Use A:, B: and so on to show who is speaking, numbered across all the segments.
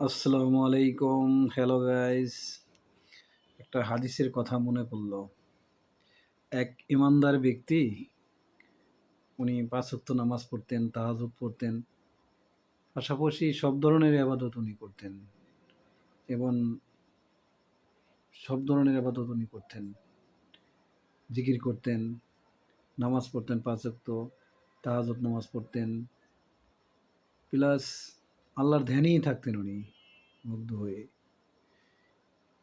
A: আসসালামু আলাইকুম। Hello guys. একটা হাদিসের কথা মনে পড়ল। এক ইমানদার ব্যক্তি, উনি ৫ ওয়াক্ত নামাজ পড়তেন, তাহাজ্জুদ পড়তেন। পাশাপাশি সব ধরনের ইবাদত উনি করতেন এবং সব ধরনের ইবাদত উনি করতেন। জিকির করতেন, নামাজ পড়তেন ৫ ওয়াক্ত, তাহাজ্জুদ নামাজ পড়তেন। প্লাস আল্লাহর ধ্যানেই থাকতেন উনি মুগ্ধ হয়ে।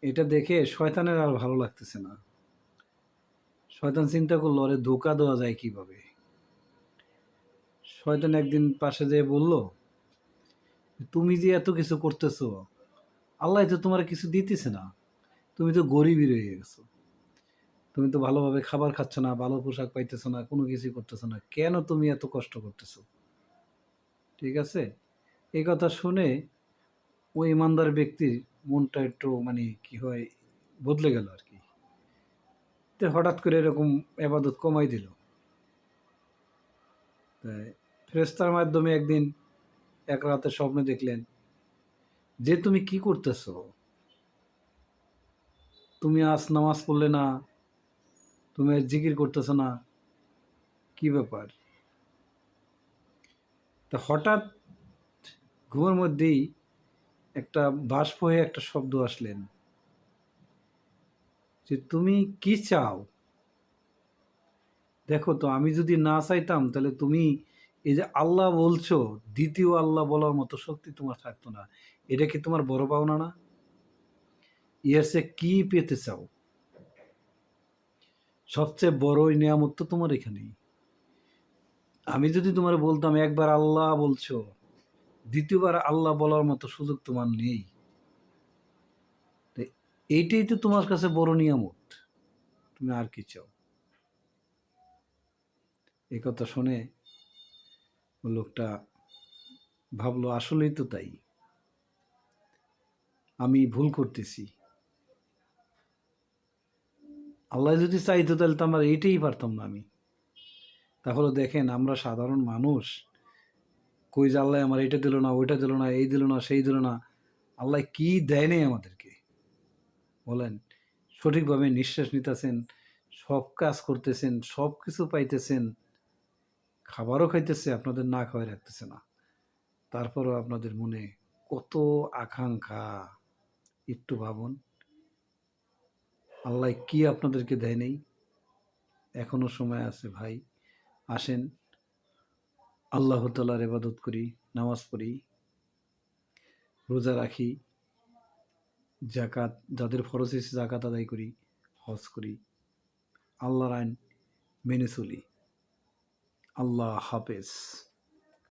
A: এটা দেখে শয়তানের আর ভালো লাগতেছে না। শয়তান চিন্তা করল, ওরে ধোঁকা দেওয়া যায় কিভাবে? শয়তান একদিন পাশে যেয়ে বলল, তুমি যে এত কিছু করতেছো, আল্লাহ তো তোমার কিছু দিতেছে না। তুমি তো গরিবই রয়ে গেছো। তুমি তো ভালোভাবে খাবার খাচ্ছ না, ভালো পোশাক পাইতেছো না, কোনো কিছুই করতেছো না। কেন তুমি এত কষ্ট করতেছো? ঠিক আছে? এই কথা শুনে ওই ইমানদার ব্যক্তির মনটা একটু মানে কি হয়, বদলে গেল আর কি। তো হঠাৎ করে এরকম এবাদত কমাই দিল। তাই ফেরেশতার মাধ্যমে একদিন এক রাতে স্বপ্নে দেখলেন যে, তুমি কি করতেছো? তুমি আজ নামাজ পড়লে না, তুমি আজ জিকির করতেছো না, কি ব্যাপার? তা হঠাৎ ঘুমের মধ্যেই একটা বাষ্প হয়ে একটা শব্দ আসলেন যে, তুমি কি চাও? দেখো তো, আমি যদি না চাইতাম তাহলে তুমি এই যে আল্লাহ বলছো, দ্বিতীয় আল্লাহ বলার মতো শক্তি তোমার থাকতো না। এটা কি তোমার বড় পাওনা না? এর চেয়ে কি পেতে চাও? সবচেয়ে বড় নিয়ামত তো তোমার এখানেই। আমি যদি তোমার বলতাম একবার আল্লাহ বলছো, দ্বিতীয়বার আল্লাহ বলার মতো সুযোগ তোমার নেই। তো এইটাই তো তোমার কাছে বড় নিয়ামত। তুমি আর কি চাও? এই কথা শুনে লোকটা ভাবলো, আসলেই তো তাই। আমি ভুল করতেছি। আল্লাহ যদি চাইতো তাহলে তো আমরা এইটাই পারতাম না আমি। তাহলে দেখেন, আমরা সাধারণ মানুষ, কই যে আল্লাহ আমার এটা দিল না, ওইটা দিল না, এই দিল না, সেই দিল না। আল্লাহ কি দেয় নেই আমাদেরকে বলেন? সঠিকভাবে নিঃশ্বাস নিতেছেন, সব কাজ করতেছেন, সব কিছু পাইতেছেন, খাবারও খাইতেছে, আপনাদের না খাওয়াই রাখতেছে না। তারপরও আপনাদের মনে কত আকাঙ্ক্ষা, একটু ভাবুন। আল্লাহ কি আপনাদেরকে দেয় নেই? এখনো সময় আছে ভাই। আসেন, আল্লাহ তাআলার ইবাদত করি, নামাজ পড়ি, রোজা রাখি, যাকাত যাদের ফরজ হয়েছে যাকাত আদায় করি, হজ করি, আল্লাহর আইন মেনে চলি। আল্লাহ হাফেজ।